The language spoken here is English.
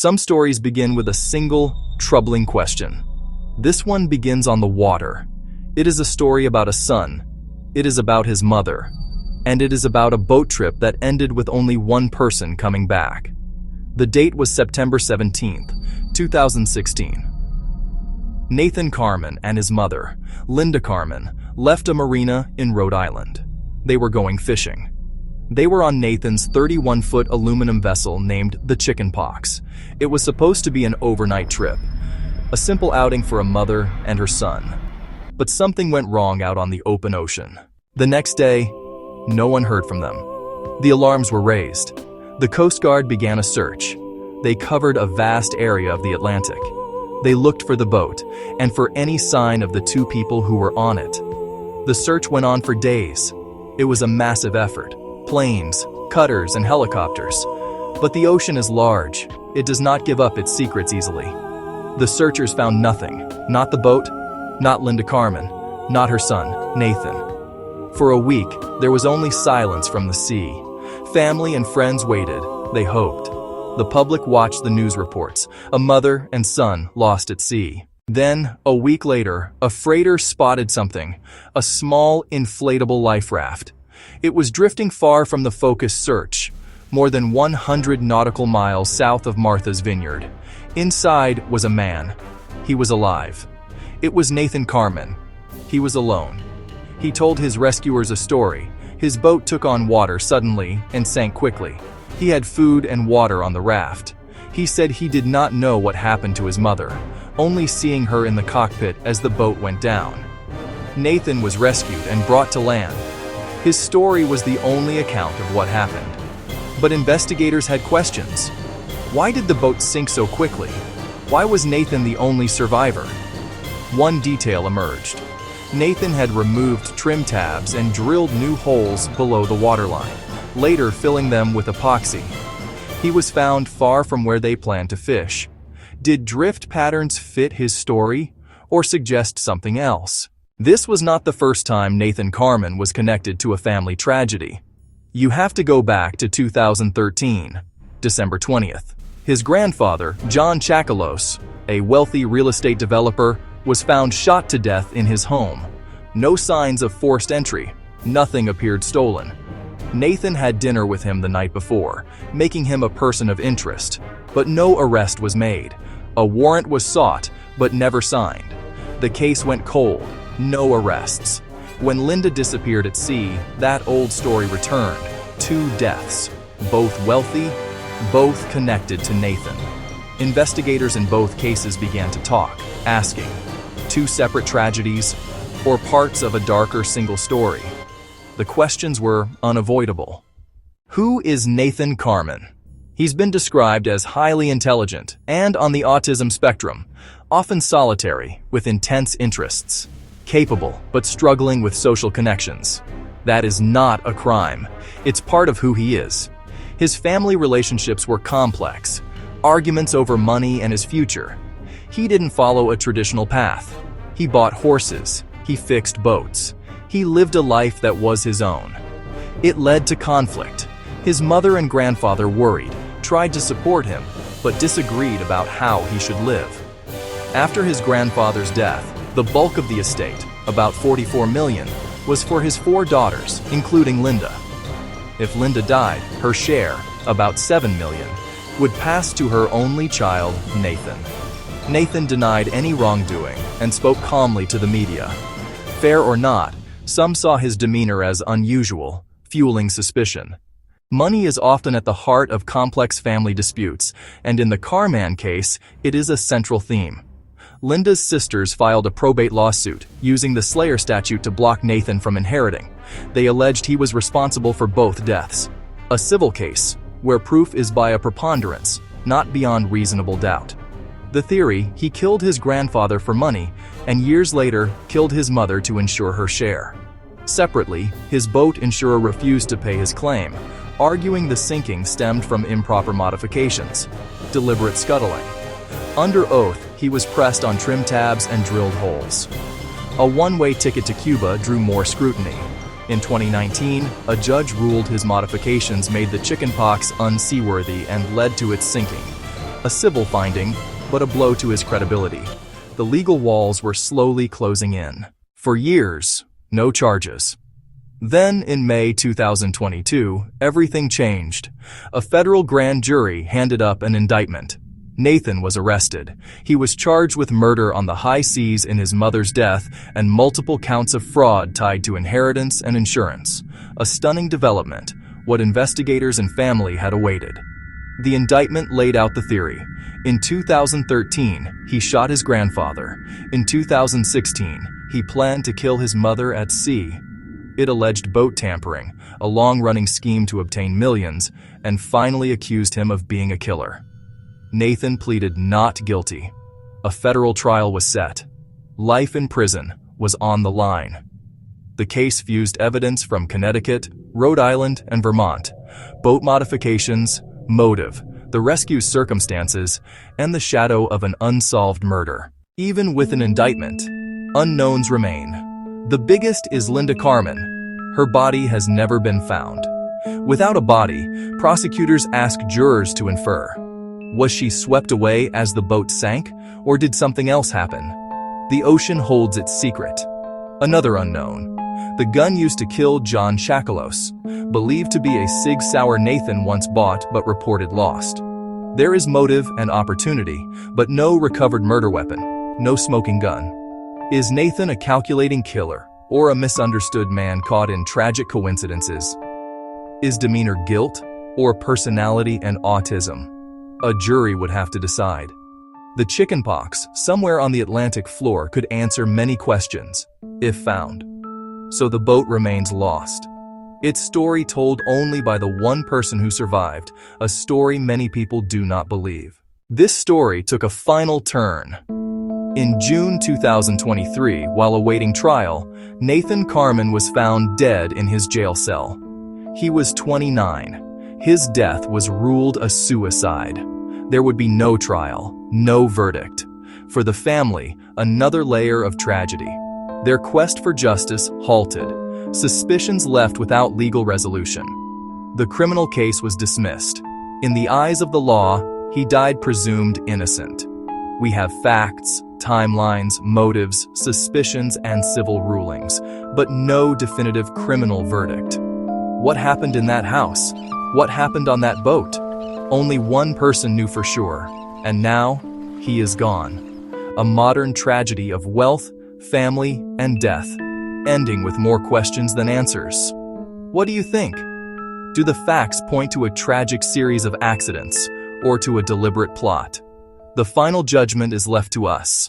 Some stories begin with a single, troubling question. This one begins on the water. It is a story about a son. It is about his mother. And it is about a boat trip that ended with only one person coming back. The date was September 17th, 2016. Nathan Carman and his mother, Linda Carman, left a marina in Rhode Island. They were going fishing. They were on Nathan's 31-foot aluminum vessel named the Chicken Pox. It was supposed to be an overnight trip, a simple outing for a mother and her son. But something went wrong out on the open ocean. The next day, no one heard from them. The alarms were raised. The Coast Guard began a search. They covered a vast area of the Atlantic. They looked for the boat and for any sign of the two people who were on it. The search went on for days. It was a massive effort. Planes, cutters, and helicopters. But the ocean is large. It does not give up its secrets easily. The searchers found nothing. Not the boat, not Linda Carman, not her son, Nathan. For a week, there was only silence from the sea. Family and friends waited. They hoped. The public watched the news reports. A mother and son lost at sea. Then, a week later, a freighter spotted something. A small, inflatable life raft. It was drifting far from the focused search, more than 100 nautical miles south of Martha's Vineyard. Inside was a man. He was alive. It was Nathan Carman. He was alone. He told his rescuers a story. His boat took on water suddenly and sank quickly. He had food and water on the raft. He said he did not know what happened to his mother, only seeing her in the cockpit as the boat went down. Nathan was rescued and brought to land. His story was the only account of what happened. But investigators had questions. Why did the boat sink so quickly? Why was Nathan the only survivor? One detail emerged. Nathan had removed trim tabs and drilled new holes below the waterline, later filling them with epoxy. He was found far from where they planned to fish. Did drift patterns fit his story, or suggest something else? This was not the first time Nathan Carman was connected to a family tragedy. You have to go back to 2013, December 20th. His grandfather, John Chakalos, a wealthy real estate developer, was found shot to death in his home. No signs of forced entry. Nothing appeared stolen. Nathan had dinner with him the night before, making him a person of interest, but no arrest was made. A warrant was sought, but never signed. The case went cold. No arrests. When Linda disappeared at sea, that old story returned. 2 deaths, both wealthy, both connected to Nathan. Investigators in both cases began to talk, asking, 2 separate tragedies, or parts of a darker single story? The questions were unavoidable. Who is Nathan Carman? He's been described as highly intelligent and on the autism spectrum, often solitary, with intense interests. Capable, but struggling with social connections. That is not a crime. It's part of who he is. His family relationships were complex, arguments over money and his future. He didn't follow a traditional path. He bought horses. He fixed boats. He lived a life that was his own. It led to conflict. His mother and grandfather worried, tried to support him, but disagreed about how he should live. After his grandfather's death, the bulk of the estate, about $44 million, was for his 4 daughters, including Linda. If Linda died, her share, about $7 million, would pass to her only child, Nathan. Nathan denied any wrongdoing and spoke calmly to the media. Fair or not, some saw his demeanor as unusual, fueling suspicion. Money is often at the heart of complex family disputes, and in the Carman case, it is a central theme. Linda's sisters filed a probate lawsuit, using the Slayer statute to block Nathan from inheriting. They alleged he was responsible for both deaths. A civil case, where proof is by a preponderance, not beyond reasonable doubt. The theory, he killed his grandfather for money, and years later, killed his mother to ensure her share. Separately, his boat insurer refused to pay his claim, arguing the sinking stemmed from improper modifications, deliberate scuttling. Under oath, he was pressed on trim tabs and drilled holes. A one-way ticket to Cuba drew more scrutiny. In 2019, a judge ruled his modifications made the Chicken Pox unseaworthy and led to its sinking. A civil finding, but a blow to his credibility. The legal walls were slowly closing in. For years, no charges. Then, in May 2022, everything changed. A federal grand jury handed up an indictment. Nathan was arrested. He was charged with murder on the high seas in his mother's death and multiple counts of fraud tied to inheritance and insurance. A stunning development, what investigators and family had awaited. The indictment laid out the theory. In 2013, he shot his grandfather. In 2016, he planned to kill his mother at sea. It alleged boat tampering, a long-running scheme to obtain millions, and finally accused him of being a killer. Nathan pleaded not guilty. A federal trial was set. Life in prison was on the line. The case fused evidence from Connecticut, Rhode Island, and Vermont. Boat modifications, motive, the rescue's circumstances, and the shadow of an unsolved murder. Even with an indictment, unknowns remain. The biggest is Linda Carman. Her body has never been found. Without a body, prosecutors ask jurors to infer. Was she swept away as the boat sank, or did something else happen? The ocean holds its secret. Another unknown. The gun used to kill John Shakalos, believed to be a Sig Sauer Nathan once bought but reported lost. There is motive and opportunity, but no recovered murder weapon, no smoking gun. Is Nathan a calculating killer, or a misunderstood man caught in tragic coincidences? Is demeanor guilt, or personality and autism? A jury would have to decide. The chickenpox, somewhere on the Atlantic floor, could answer many questions, if found. So the boat remains lost. Its story told only by the one person who survived, a story many people do not believe. This story took a final turn. In June 2023, while awaiting trial, Nathan Carman was found dead in his jail cell. He was 29. His death was ruled a suicide. There would be no trial, no verdict. For the family, another layer of tragedy. Their quest for justice halted, suspicions left without legal resolution. The criminal case was dismissed. In the eyes of the law, he died presumed innocent. We have facts, timelines, motives, suspicions, and civil rulings, but no definitive criminal verdict. What happened in that house? What happened on that boat? Only one person knew for sure, and now he is gone. A modern tragedy of wealth, family, and death, ending with more questions than answers. What do you think? Do the facts point to a tragic series of accidents, or to a deliberate plot? The final judgment is left to us.